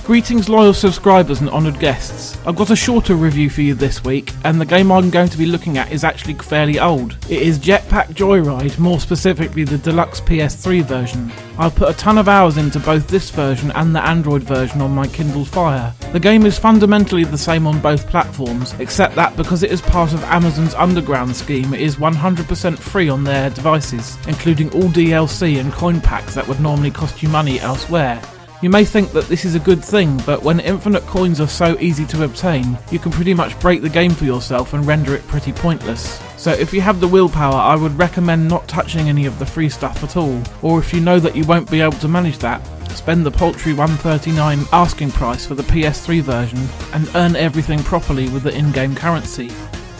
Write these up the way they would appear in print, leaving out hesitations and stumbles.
Greetings loyal subscribers and honoured guests. I've got a shorter review for you this week, and the game I'm going to be looking at is actually fairly old. It is Jetpack Joyride, more specifically the deluxe PS3 version. I've put a ton of hours into both this version and the Android version on my Kindle Fire. The game is fundamentally the same on both platforms, except that because it is part of Amazon's Underground scheme, it is 100% free on their devices, including all DLC and coin packs that would normally cost you money elsewhere. You may think that this is a good thing, but when infinite coins are so easy to obtain, you can pretty much break the game for yourself and render it pretty pointless. So if you have the willpower, I would recommend not touching any of the free stuff at all, or if you know that you won't be able to manage that, spend the paltry $139 asking price for the PS3 version and earn everything properly with the in-game currency.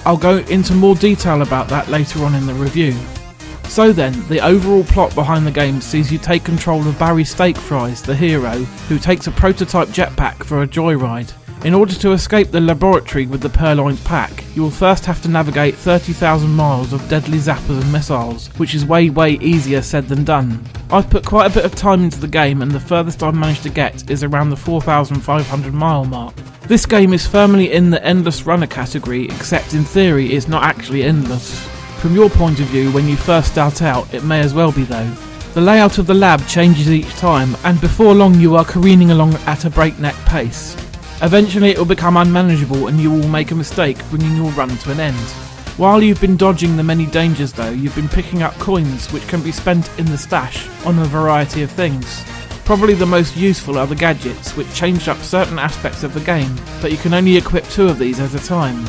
I'll go into more detail about that later on in the review. So then, the overall plot behind the game sees you take control of Barry Steakfries, the hero, who takes a prototype jetpack for a joyride. In order to escape the laboratory with the purloined pack, you will first have to navigate 30,000 miles of deadly zappers and missiles, which is way easier said than done. I've put quite a bit of time into the game, and the furthest I've managed to get is around the 4,500 mile mark. This game is firmly in the endless runner category, except in theory it's not actually endless. From your point of view, when you first start out, it may as well be though. The layout of the lab changes each time, and before long you are careening along at a breakneck pace. Eventually it will become unmanageable and you will make a mistake, bringing your run to an end. While you've been dodging the many dangers though, you've been picking up coins which can be spent in the stash on a variety of things. Probably the most useful are the gadgets, which change up certain aspects of the game, but you can only equip 2 of these at a time.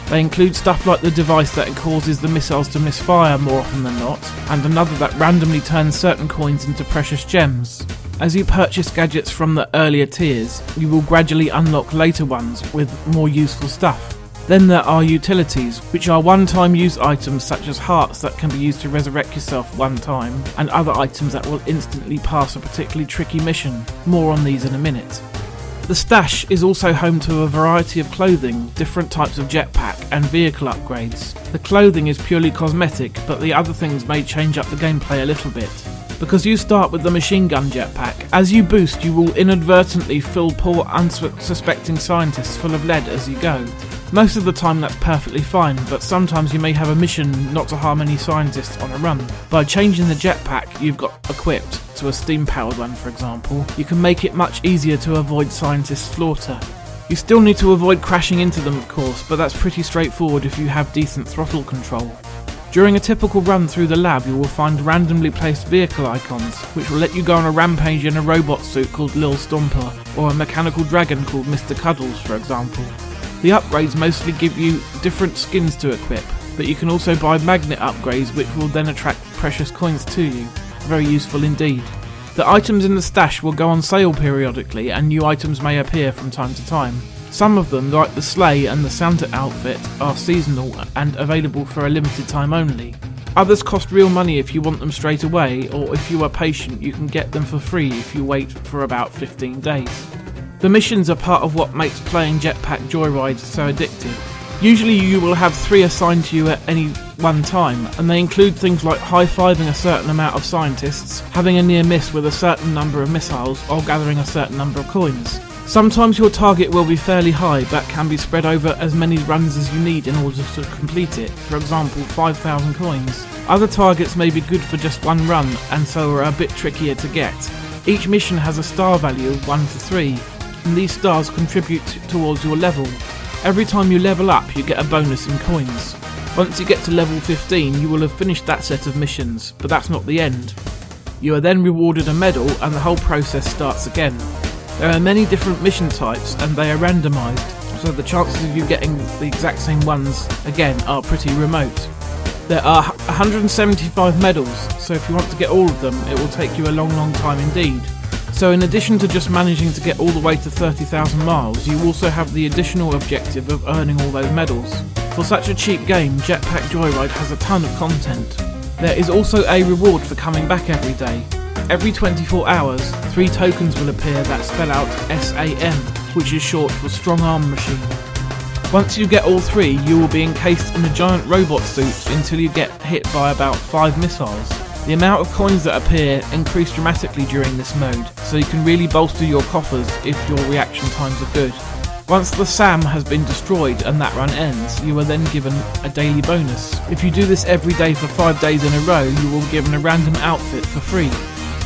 They include stuff like the device that causes the missiles to misfire more often than not, and another that randomly turns certain coins into precious gems. As you purchase gadgets from the earlier tiers, you will gradually unlock later ones with more useful stuff. Then there are utilities, which are one-time use items such as hearts that can be used to resurrect yourself one time, and other items that will instantly pass a particularly tricky mission. More on these in a minute. The stash is also home to a variety of clothing, different types of jetpack and vehicle upgrades. The clothing is purely cosmetic, but the other things may change up the gameplay a little bit. Because you start with the machine gun jetpack, as you boost you will inadvertently fill poor unsuspecting scientists full of lead as you go. Most of the time that's perfectly fine, but sometimes you may have a mission not to harm any scientists on a run. By changing the jetpack you've got equipped to a steam-powered one, for example, you can make it much easier to avoid scientist slaughter. You still need to avoid crashing into them of course, but that's pretty straightforward if you have decent throttle control. During a typical run through the lab you will find randomly placed vehicle icons, which will let you go on a rampage in a robot suit called Lil Stomper, or a mechanical dragon called Mr. Cuddles, for example. The upgrades mostly give you different skins to equip, but you can also buy magnet upgrades which will then attract precious coins to you. Very useful indeed. The items in the stash will go on sale periodically and new items may appear from time to time. Some of them, like the sleigh and the Santa outfit, are seasonal and available for a limited time only. Others cost real money if you want them straight away, or if you are patient you can get them for free if you wait for about 15 days. The missions are part of what makes playing Jetpack Joyride so addictive. Usually you will have 3 assigned to you at any one time, and they include things like high-fiving a certain amount of scientists, having a near miss with a certain number of missiles, or gathering a certain number of coins. Sometimes your target will be fairly high, but can be spread over as many runs as you need in order to complete it, for example 5,000 coins. Other targets may be good for just one run, and so are a bit trickier to get. Each mission has a star value of 1 to 3, and these stars contribute towards your level. Every time you level up you get a bonus in coins. Once you get to level 15 you will have finished that set of missions, but that's not the end. You are then rewarded a medal and the whole process starts again. There are many different mission types and they are randomised, so the chances of you getting the exact same ones again are pretty remote. There are 175 medals, so if you want to get all of them it will take you a long time indeed. So in addition to just managing to get all the way to 30,000 miles, you also have the additional objective of earning all those medals. For such a cheap game, Jetpack Joyride has a ton of content. There is also a reward for coming back every day. Every 24 hours, 3 tokens will appear that spell out SAM, which is short for Strong Arm Machine. Once you get all 3, you will be encased in a giant robot suit until you get hit by about 5 missiles. The amount of coins that appear increase dramatically during this mode, so you can really bolster your coffers if your reaction times are good. Once the SAM has been destroyed and that run ends, you are then given a daily bonus. If you do this every day for 5 days in a row, you will be given a random outfit for free.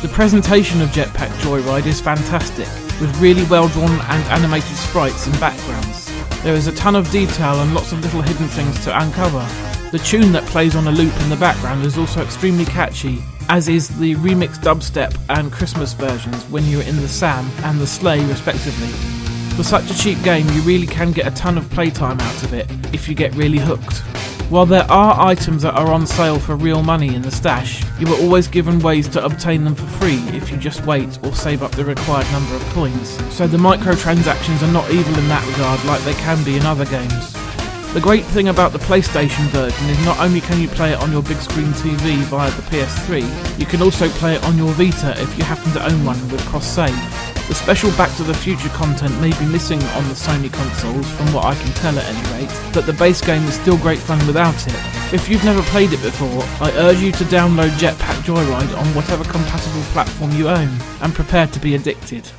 The presentation of Jetpack Joyride is fantastic, with really well drawn and animated sprites and backgrounds. There is a ton of detail and lots of little hidden things to uncover. The tune that plays on a loop in the background is also extremely catchy, as is the remixed dubstep and Christmas versions when you're in the SAM and the sleigh respectively. For such a cheap game, you really can get a ton of playtime out of it if you get really hooked. While there are items that are on sale for real money in the stash, you are always given ways to obtain them for free if you just wait or save up the required number of coins. So the microtransactions are not evil in that regard like they can be in other games. The great thing about the PlayStation version is not only can you play it on your big screen TV via the PS3, you can also play it on your Vita if you happen to own one with cross-save. The special Back to the Future content may be missing on the Sony consoles from what I can tell at any rate, but the base game is still great fun without it. If you've never played it before, I urge you to download Jetpack Joyride on whatever compatible platform you own, and prepare to be addicted.